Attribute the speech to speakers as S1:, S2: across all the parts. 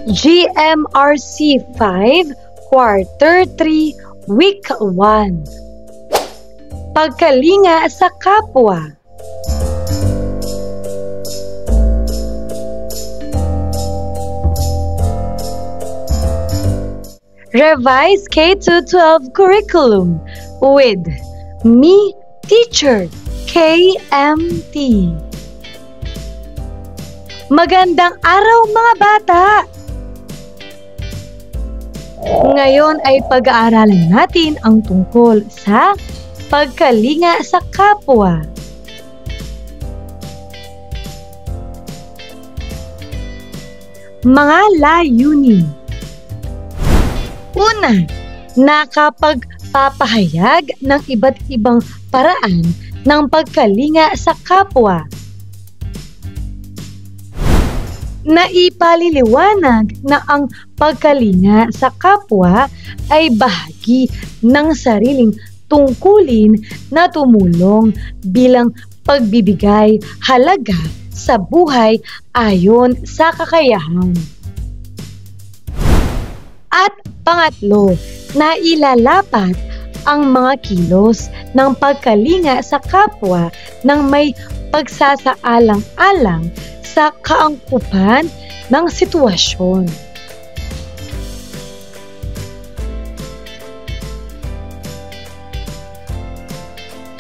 S1: GMRC 5, Quarter 3, Week 1. Pagkalinga sa kapwa. Revise K-12 curriculum with me, Teacher KMT. Magandang araw mga bata! Ngayon ay pag-aaralan natin ang tungkol sa pagkalinga sa kapwa. Mga layunin. Una, nakapagpapahayag ng iba't ibang paraan ng pagkalinga sa kapwa. Naipaliliwanag na ang pagkalinga sa kapwa ay bahagi ng sariling tungkulin na tumulong bilang pagbibigay halaga sa buhay ayon sa kakayahan. At pangatlo, nailalapat ang mga kilos ng pagkalinga sa kapwa ng may pagsasaalang-alang sa kaangkupan ng sitwasyon.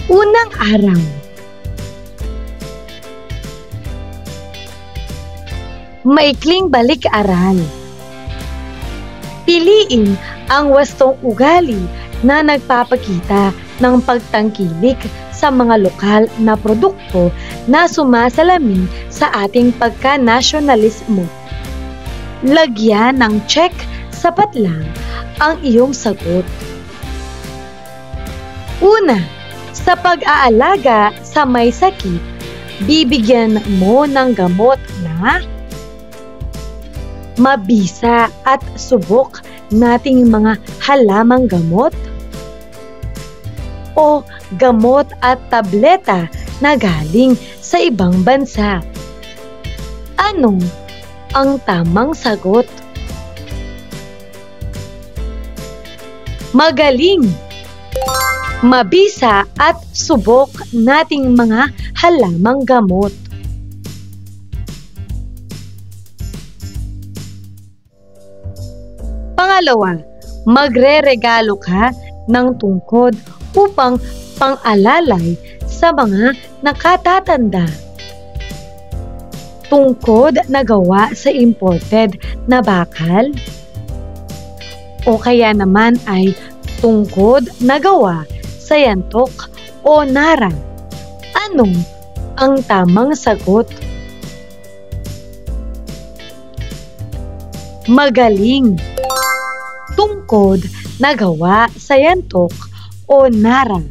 S1: Unang araw. Maikling balik-aral. Piliin ang wastong ugali na nagpapakita ng pagtangkilik sa mga lokal na produkto na sumasalamin sa ating pagka-nasyonalismo. Lagyan ng check, sapat lang ang iyong sagot. Una, sa pag-aalaga sa may sakit, bibigyan mo ng gamot na mabisa at subok nating mga halamang gamot o gamot at tableta na galing sa ibang bansa. Ano ang tamang sagot? Magaling, mabisa at subok nating mga halamang gamot. Pangalawa, magre-regalo ka ng tungkod upang pang-alalay sa mga nakatatanda. Tungkod na gawa sa imported na bakal o kaya naman ay tungkod na gawa sa yantok o nara. Ano ang tamang sagot? Magaling, tungkod na gawa sa yantok o nara.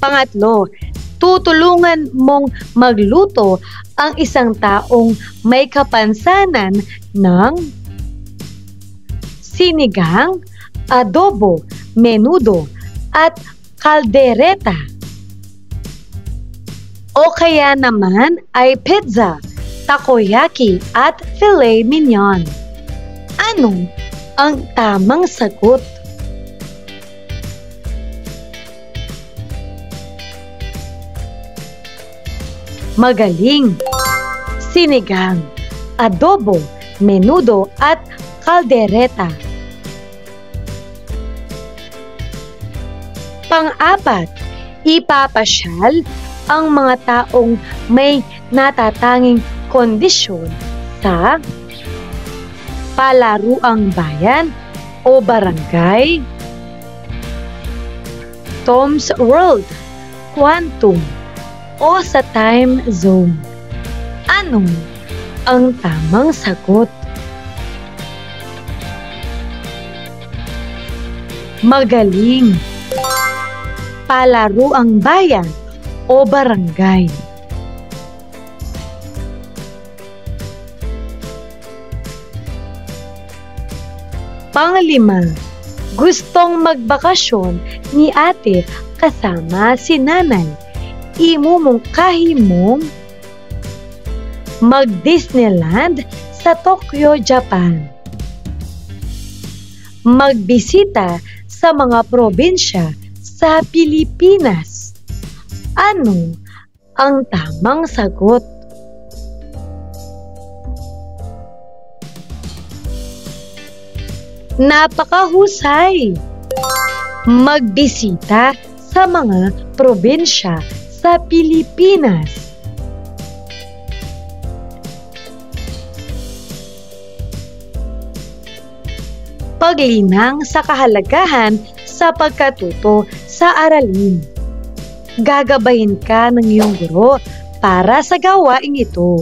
S1: Pangatlo, tutulungan mong magluto ang isang taong may kapansanan ng sinigang, adobo, menudo, at kaldereta. O kaya naman ay pizza, takoyaki at filet mignon. Ano ang tamang sagot? Magaling, sinigang, adobo, menudo at kaldereta. Pang-apat, ipapasyal ang mga taong may natatanging kondisyon sa palaruang bayan o barangay, Tom's World, Quantum, o sa time zone. Ano ang tamang sagot? Magaling, palaruang bayan o barangay. Panglima, gustong magbakasyon ni ate kasama si nanay. Imumungkahi mong mag-Disneyland sa Tokyo, Japan. Magbisita sa mga probinsya sa Pilipinas. Ano ang tamang sagot? Napakahusay! Magbisita sa mga probinsya sa Pilipinas. Paglinang sa kahalagahan sa pagkatuto sa aralin. Gagabayin ka ng iyong guro para sa gawaing ito.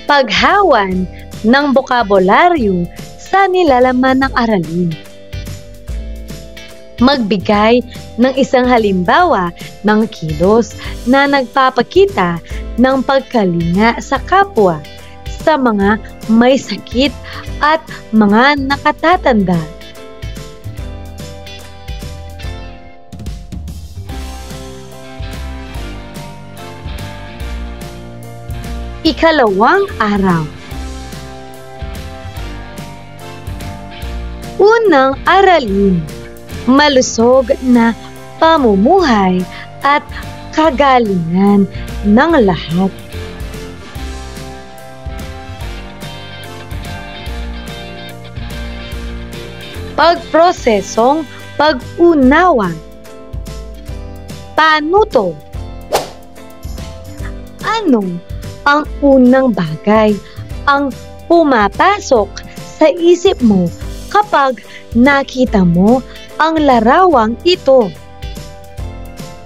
S1: Paghawan ng bokabularyo sa nilalaman ng aralin. Magbigay ng isang halimbawa ng kilos na nagpapakita ng pagkalinga sa kapwa sa mga may sakit at mga nakatatanda. Ikalawang araw. Unang aralin, malusog na pamumuhay at kagalingan ng lahat. Pagprosesong pag-unawa. Paano to? Ano ang unang bagay ang pumapasok sa isip mo kapag nakita mo ang larawang ito?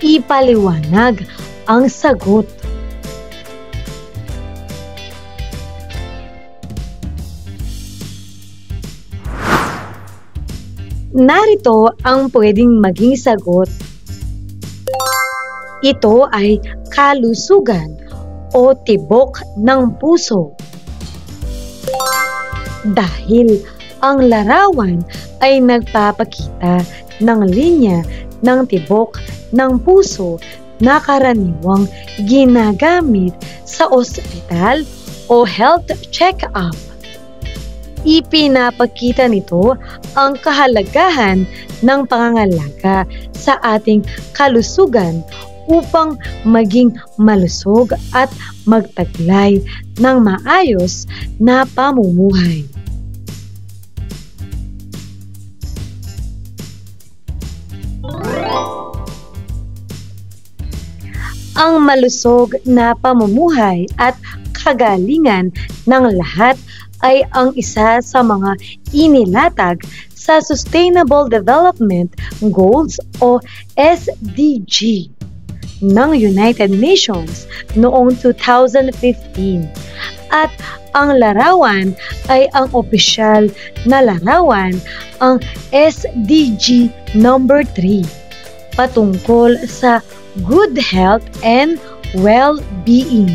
S1: Ipaliwanag ang sagot. Narito ang pwedeng maging sagot. Ito ay kalusugan o tibok ng puso. Dahil ang larawan ay nagpapakita ng linya ng tibok ng puso na karaniwang ginagamit sa ospital o health check-up. Ipinapakita nito ang kahalagahan ng pangangalaga sa ating kalusugan upang maging malusog at magtaglay ng maayos na pamumuhay. Ang malusog na pamumuhay at kagalingan ng lahat ay ang isa sa mga inilatag sa Sustainable Development Goals o SDG ng United Nations noong 2015 at ang larawan ay ang opisyal na larawan, ang SDG number 3 patungkol sa good health and well-being.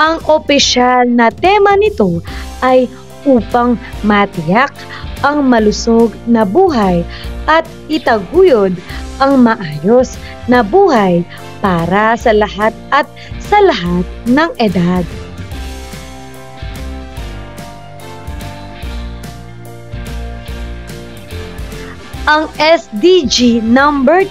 S1: Ang opisyal na tema nito ay upang matiyak ang malusog na buhay at itaguyod ang maayos na buhay para sa lahat at sa lahat ng edad. Ang SDG number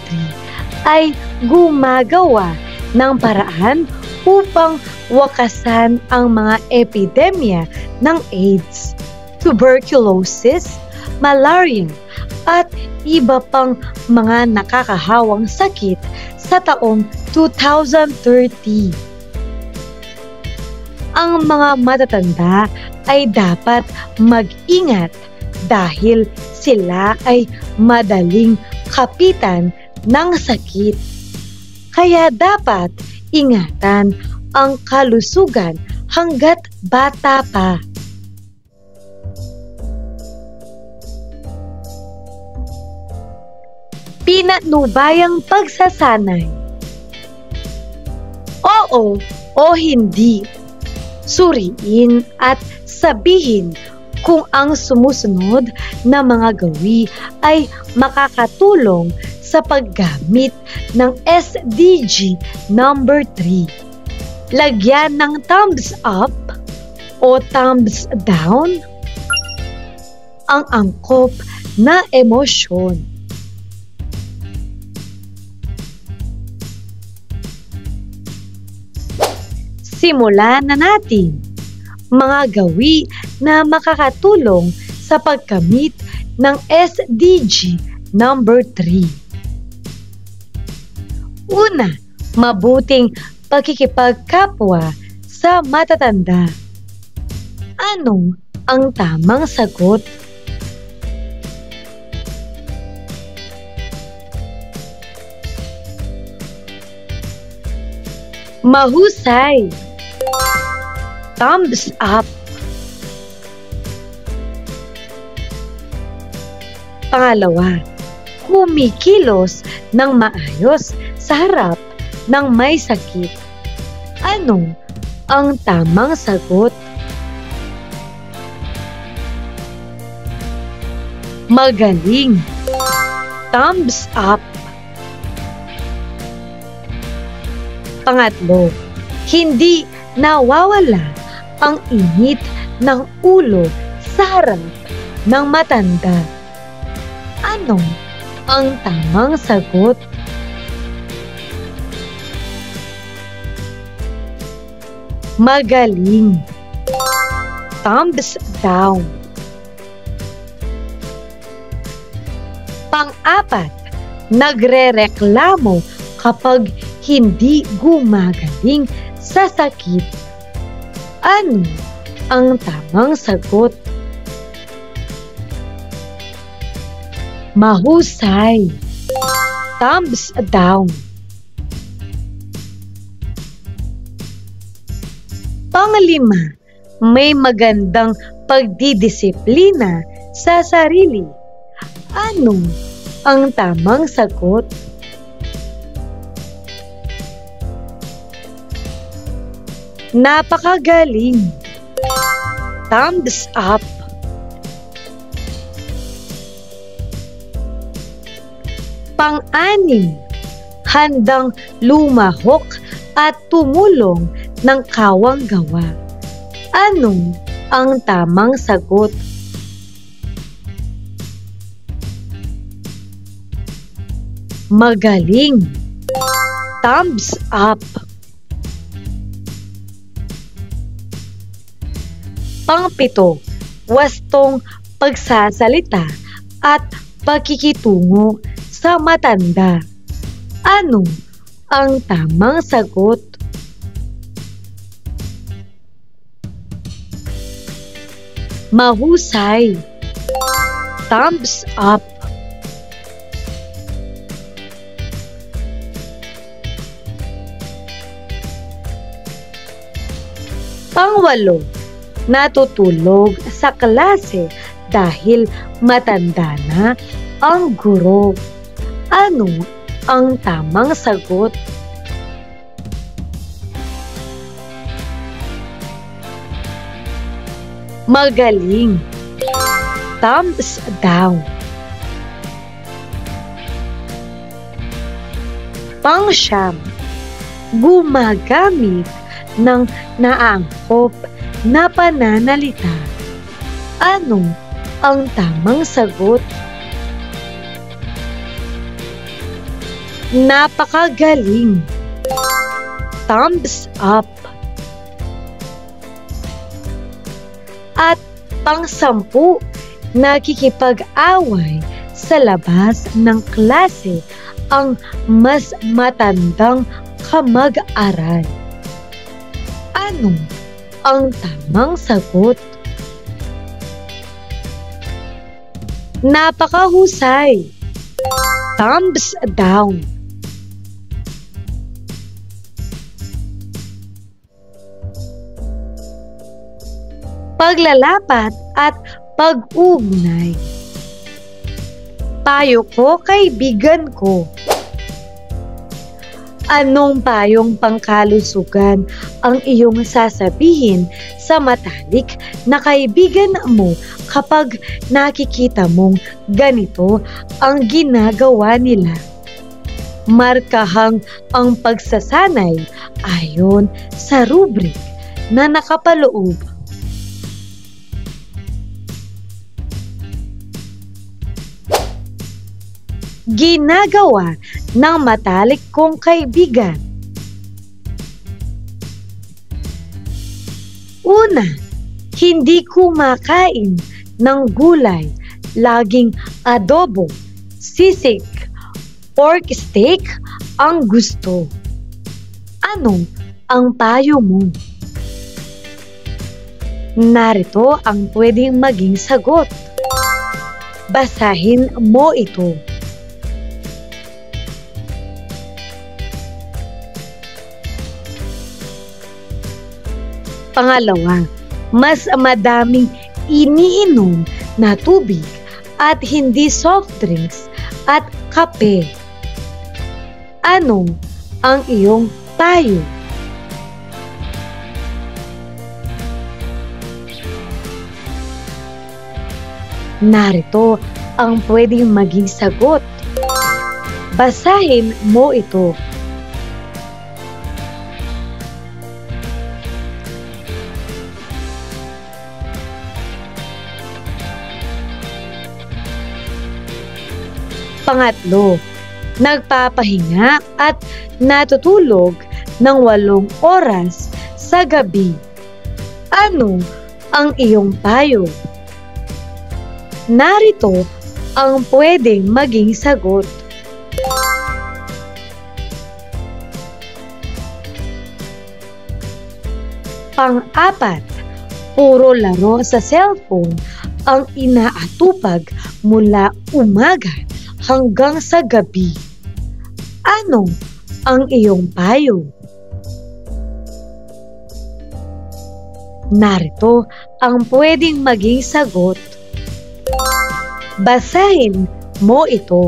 S1: 3 ay gumagawa ng paraan upang wakasan ang mga epidemya ng AIDS, tuberculosis, malaria, at iba pang mga nakakahawang sakit sa taong 2030. Ang mga matatanda ay dapat mag-ingat dahil sila ay madaling kapitan ng sakit. Kaya dapat ingatan ang kalusugan hangga't bata pa. Pinatnubayang pagsasanay. Oo o hindi. Suriin at sabihin kung ang sumusunod na mga gawi ay makakatulong sa paggamit ng SDG number 3. Lagyan ng thumbs up o thumbs down ang angkop na emosyon. Simulan na natin mga gawi na makakatulong sa pagkamit ng SDG number 3. Una, mabuting pakikipagkapwa sa matatanda. Ano ang tamang sagot? Mahusay! Thumbs up! Pangalawa, kumikilos ng maayos sa harap ng may sakit. Ano ang tamang sagot? Magaling! Thumbs up! Pangatlo, hindi nawawala ang init ng ulo sa harap ng matanda. Ano ang tamang sagot? Magaling! Thumbs down! Pang-apat, nagrereklamo kapag hindi gumagaling sa sakit. Ano ang tamang sagot? Mahusay! Thumbs down! Panglima, may magandang pagdidisiplina sa sarili. Ano ang tamang sagot? Napakagaling! Thumbs up! Pang-anim, handang lumahok at tumulong ng kawang gawa. Ano ang tamang sagot? Magaling! Thumbs up! Pang-pito, wastong pagsasalita at pakikitungo sa matanda. Ano ang tamang sagot? Mahusay! Thumbs up! Pang-walo, natutulog sa klase dahil matanda na ang guro. Ano ang tamang sagot? Magaling! Thumbs down! Pang-siyam, gumagamit ng naangkop na pananalita. Ano ang tamang sagot? Napakagaling! Thumbs up! At pang-sampu, nakikipag-away sa labas ng klase ang mas matandang kamag-aral. Ano ang tamang sagot? Napakahusay! thumbs down. Paglalapat at pag-ugnay. Payo ko, kaibigan ko. Anong payong pangkalusugan ang iyong sasabihin sa matalik na kaibigan mo kapag nakikita mong ganito ang ginagawa nila? Markahang ang pagsasanay ayon sa rubrik na nakapaloob. Ginagawa ng matalik kong kaibigan. Una, hindi kumakain ng gulay, laging adobo, sisig, pork steak ang gusto. Ano ang payo mo? Narito ang pwedeng maging sagot. Basahin mo ito. Pangalawa, mas madaming iniinom na tubig at hindi soft drinks at kape. Ano ang iyong payo? Narito ang pwedeng maging sagot. Basahin mo ito. Pangatlo, nagpapahinga at natutulog ng 8 oras sa gabi. Ano ang iyong payo? Narito ang pwedeng maging sagot. Pang-apat, puro laro sa cellphone ang inaatupag mula umaga hanggang sa gabi. Ano ang iyong payo? Narito ang pwedeng maging sagot. Basahin mo ito.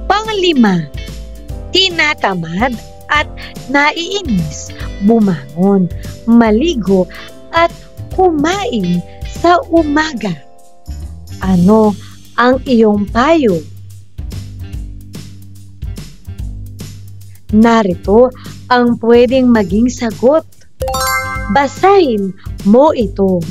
S1: Panglima, tinatamad at naiinis bumangon, maligo at kumain sa umaga. Ano ang iyong payo? Narito ang pwedeng maging sagot. Basahin mo ito.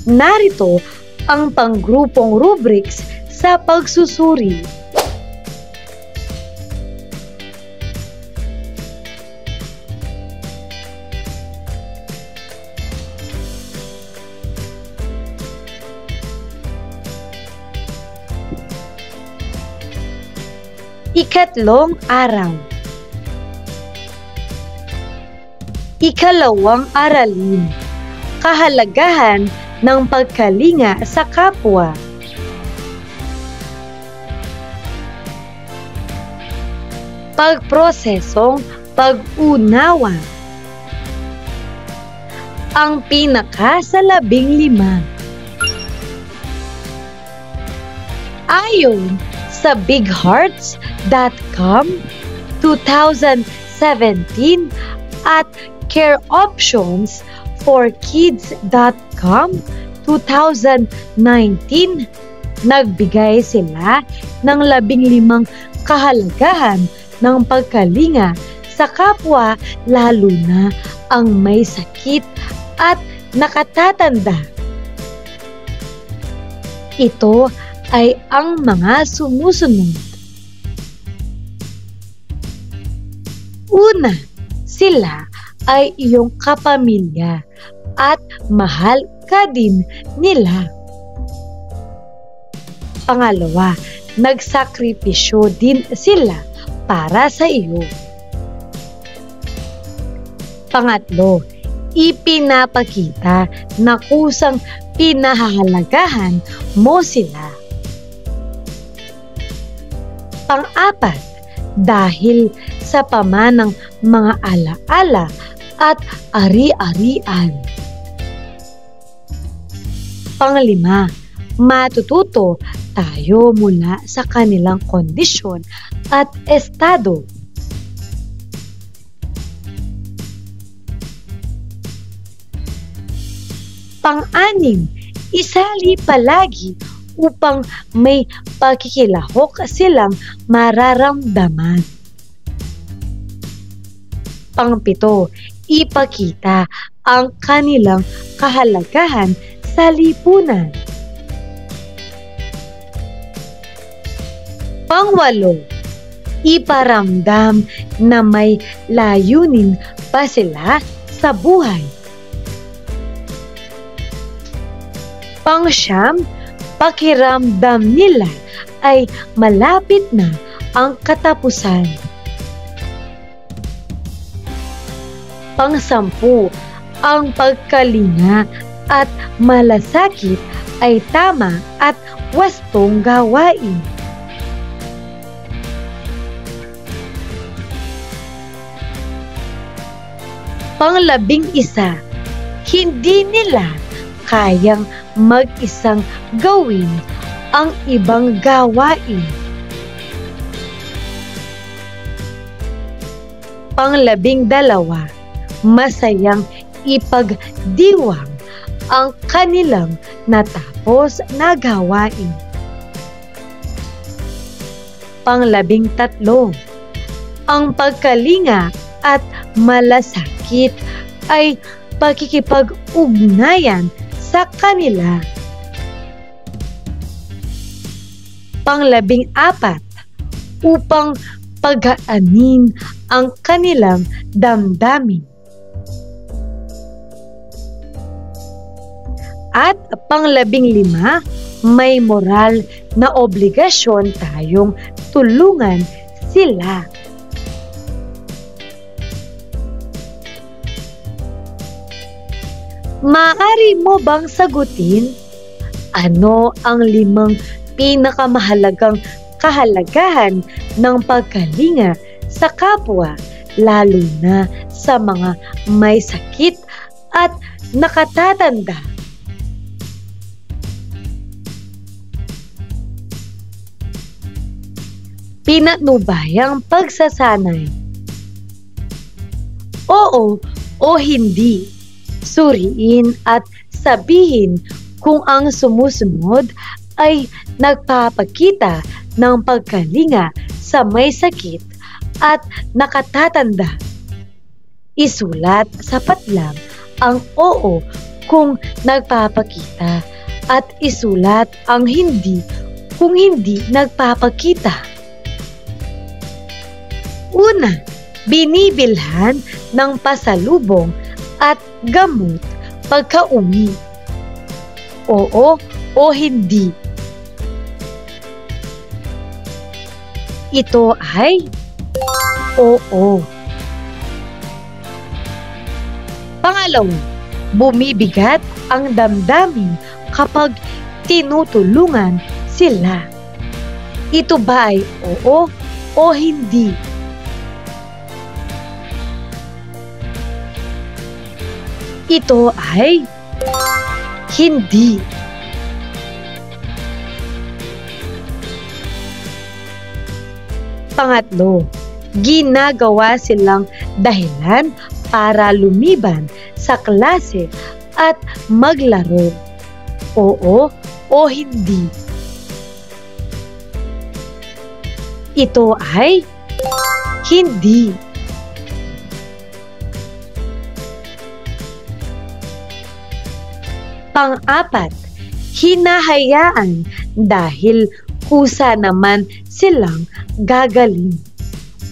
S1: Narito ang panggrupong rubrics sa pagsusuri. Ikatlong araw. Ikalawang aralin. Kahalagahan ng pagkalinga sa kapwa. Pagprosesong pag-unawa. Ang pinaka sa 15. Ayon sa bighearts.com 2017 at careoptionsforkids.com 2019, nagbigay sila ng 15 kahalagahan ng pagkalinga sa kapwa, lalo na ang may sakit at nakatatanda. Ito ay ang mga sumusunod. Una, sila ay iyong kapamilya at mahal ka din nila. Pangalawa, nagsakripisyo din sila para sa iyo. Pangatlo, ipinapakita na kusang pinahahalagahan mo sila. Pang-apat, dahil sa pamanang mga alaala at ari-arian. Panglima, matututo tayo mula sa kanilang kondisyon at estado. Pang-anim, isali palagi upang may pakikilahok silang mararamdaman. Pang-pito, ipakita ang kanilang kahalagahan sa lipunan. Pang-walo, iparamdam na may layunin pa sila sa buhay. Pang-siyam, pakiramdam nila ay malapit na ang katapusan. Pang-sampu, ang pagkalinga at malasakit ay tama at wastong gawain. Pang-11, hindi nila kayang mag-isang gawin ang ibang gawain. Pang-12, masayang ipagdiwang ang kanilang natapos na gawain. Pang-13, ang pagkalinga at malasakit ay pakikipag-ugnayan sa kanila. Pang-14, upang pagaanin ang kanilang damdamin. At pang-15, may moral na obligasyon tayong tulungan sila. Maaari mo bang sagutin ano ang 5 pinakamahalagang kahalagahan ng pagkalinga sa kapwa, lalo na sa mga may sakit at nakatatanda? Pinatnubayang pagsasanay. Oo o hindi. Suriin at sabihin kung ang sumusunod ay nagpapakita ng pagkalinga sa may sakit at nakatatanda. Isulat sapat lang ang oo kung nagpapakita at isulat ang hindi kung hindi nagpapakita. Una, binibilhan ng pasalubong at gamot pagka-uwi. Oo o hindi. Ito ay oo. Pangalawa, bumibigat ang damdamin kapag tinutulungan sila. Ito ba ay oo o hindi? Ito ay hindi. Pangatlo, ginagawa silang dahilan para lumiban sa klase at maglaro. Oo o hindi. Ito ay hindi. Pang-apat, hinahayaan dahil kusa naman silang gagaling.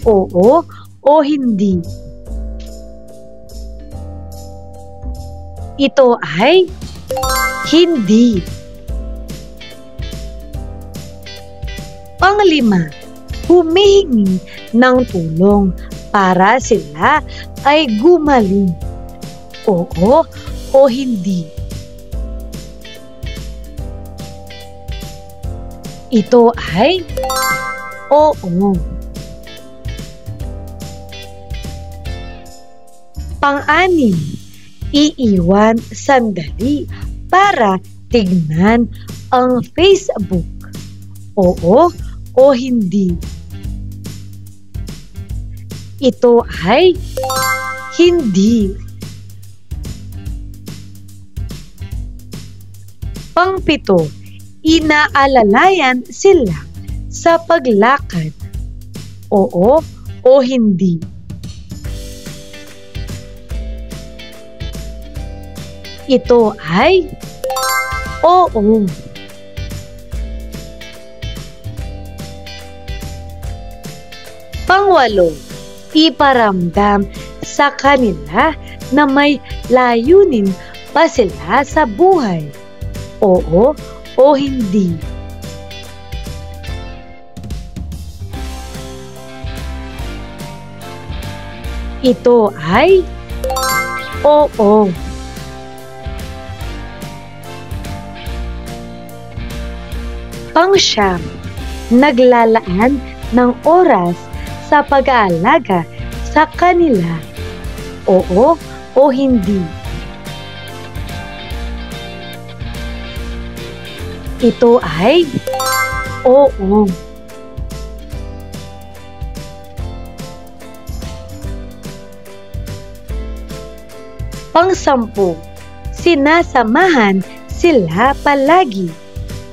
S1: Oo o hindi. Ito ay hindi. Panglima, humihingi ng tulong para sila ay gumaling. Oo o hindi. Ito ay oo. Pang-anim, iiwan sandali para tignan ang Facebook. Oo o hindi. Ito ay hindi. Pang-pito, inaalalayan sila sa paglakad. Oo o hindi. Ito ay oo. Pangwalo, iparamdam sa kanila na may layunin pa sila sa buhay. Oo o hindi. Ito ay oo. Pang-siyam, naglalaan ng oras sa pag-aalaga sa kanila. Oo o hindi. Ito ay oo. Pang-sampu, sinasamahan sila palagi.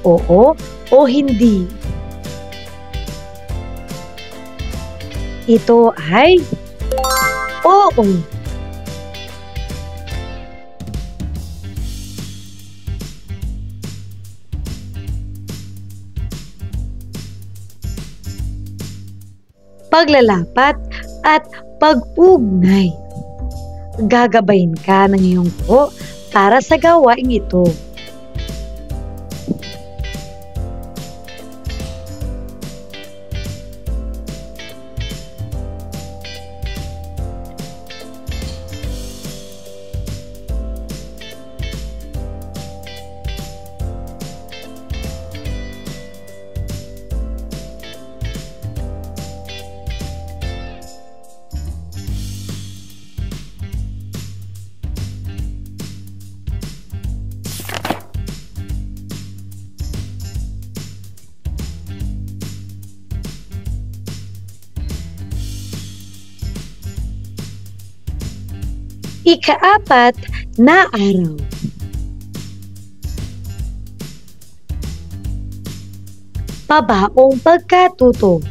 S1: Oo o hindi. Ito ay oo. Paglalapat at pag-ugnay. Gagabayin ka ng iyong po para sa gawaing ito. Ika-4 na araw. Pabaong pagkatuto.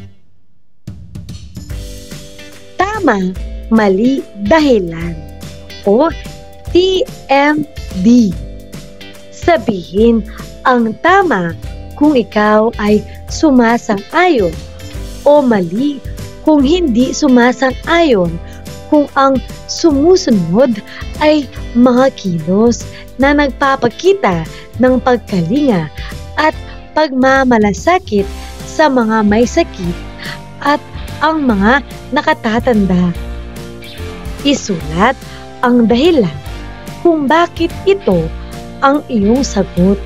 S1: Tama, mali, dahilan o TMD. Sabihin ang tama kung ikaw ay sumasang-ayon o mali kung hindi sumasang-ayon kung ang sumusunod ay mga kilos na nagpapakita ng pagkalinga at pagmamalasakit sa mga may sakit at ang mga nakatatanda. Isulat ang dahilan kung bakit ito ang iyong sagot.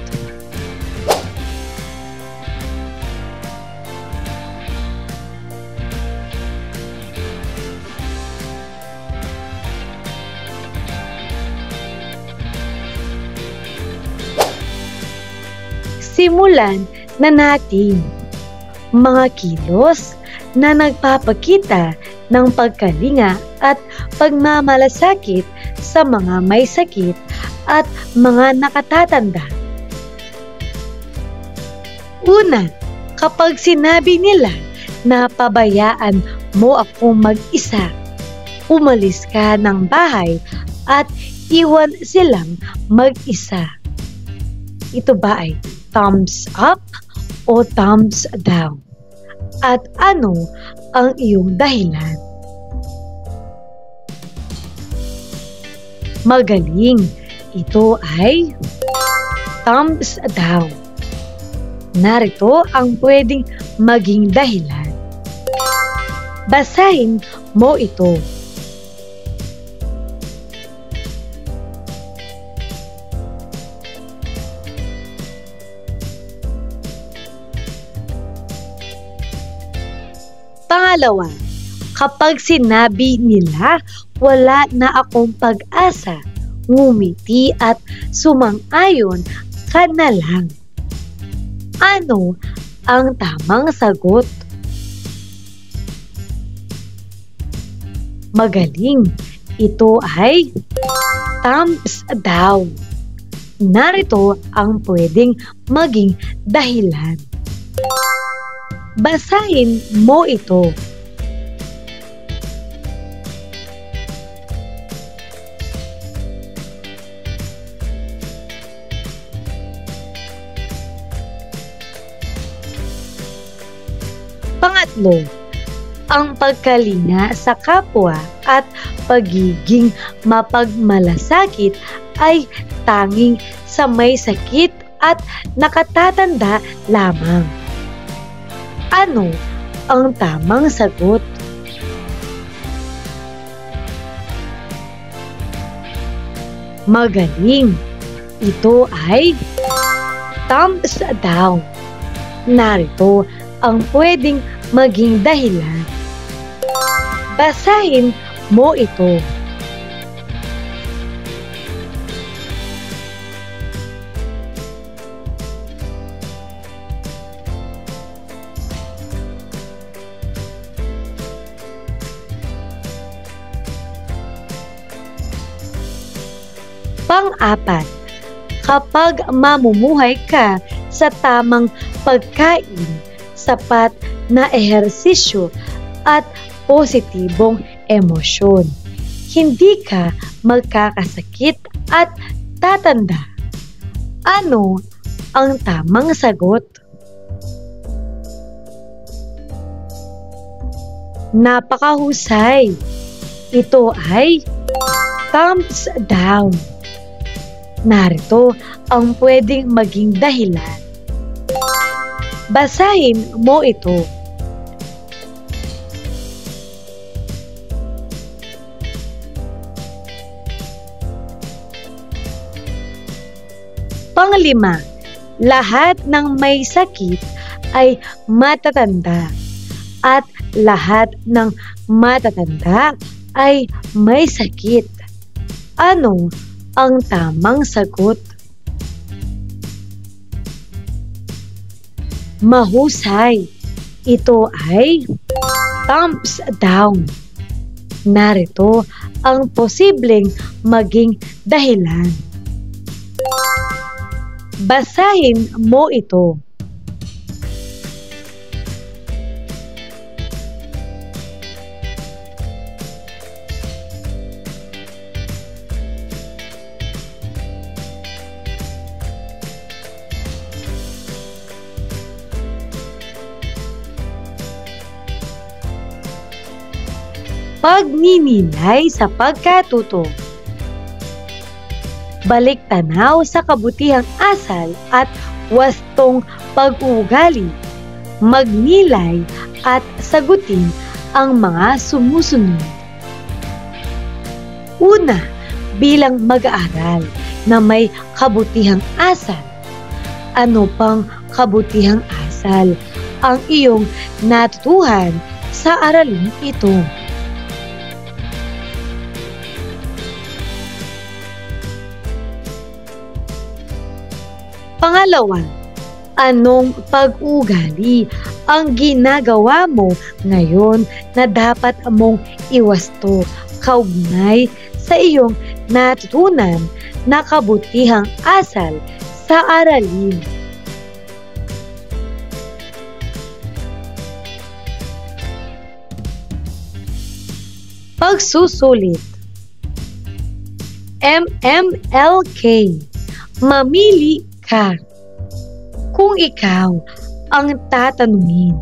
S1: Simulan na natin. Mga kilos na nagpapakita ng pagkalinga at pagmamalasakit sa mga may sakit at mga nakatatanda. Una, kapag sinabi nila na pabayaan mo akong mag-isa, umalis ka ng bahay at iwan silang mag-isa. Ito ba ay thumbs up o thumbs down? At ano ang iyong dahilan? Magaling, ito ay thumbs down. Narito ang pwedeng maging dahilan. Basahin mo ito. Pangalawa, kapag sinabi nila, wala na akong pag-asa, ngumiti at sumang-ayon ka na lang. Ano ang tamang sagot? Magaling! Ito ay thumbs down. Narito ang pwedeng maging dahilan. Basahin mo ito. Pangatlo, ang pagkalinga sa kapwa at pagiging mapagmalasakit ay tanging sa may sakit at nakatatanda lamang. Ano ang tamang sagot? Magaling! Ito ay thumbs down. Narito ang pwedeng maging dahilan. Basahin mo ito. Pang-apat, kapag mamumuhay ka sa tamang pagkain, sapat na ehersisyo at positibong emosyon, hindi ka magkakasakit at tatanda. Ano ang tamang sagot? Napakahusay! Ito ay thumbs down. Narito ang pwedeng maging dahilan. Basahin mo ito. Panglima, lahat ng may sakit ay matatanda at lahat ng matatanda ay may sakit. Ano ang tamang sagot? Mahusay! Ito ay thumbs down. Narito ang posibleng maging dahilan. Basahin mo ito. Pagninilay sa pagkatuto. Balik tanaw sa kabutihang asal at wastong pag-uugali. Magnilay at sagutin ang mga sumusunod. Una, bilang mag-aaral na may kabutihang asal. Ano pang kabutihang asal ang iyong natutuhan sa aralin ito? Pangalawa, anong pag-ugali ang ginagawa mo ngayon na dapat mong iwasto kaugnay sa iyong natutunan na kabutihang asal sa aralin? Pagsusulit. MMLK. Mamili ka. Kung ikaw ang tatanungin,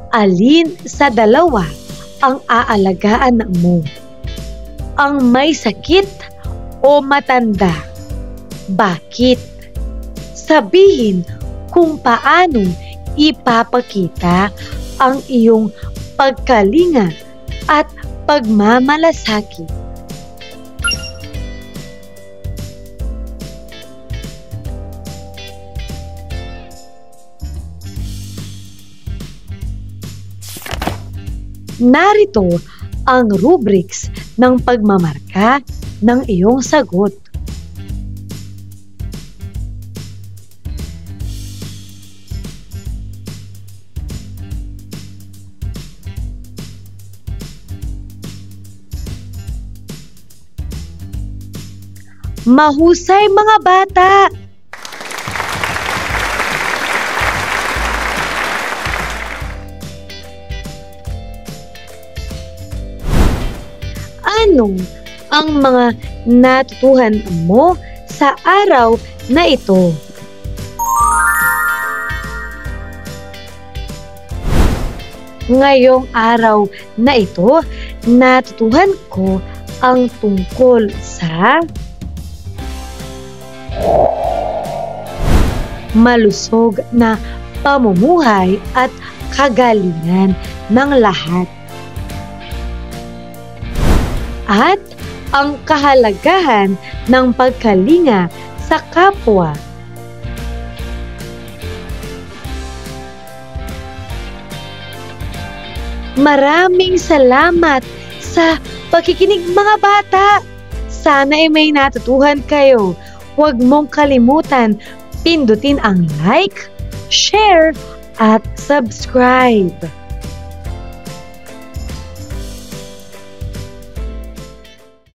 S1: alin sa dalawa ang aalagaan mo? Ang may sakit o matanda? bakit. Sabihin kung paano ipapakita ang iyong pagkalinga at pagmamalasakit. Narito ang rubrics ng pagmamarka ng iyong sagot. Mahusay mga bata! Ano ang mga natutuhan mo sa araw na ito? Ngayong araw na ito, natutuhan ko ang tungkol sa malusog na pamumuhay at kagalingan ng lahat. At ang kahalagahan ng pagkalinga sa kapwa. Maraming salamat sa pakikinig mga bata. Sana ay may natutuhan kayo. Huwag mong kalimutan pindutin ang like, share, at subscribe.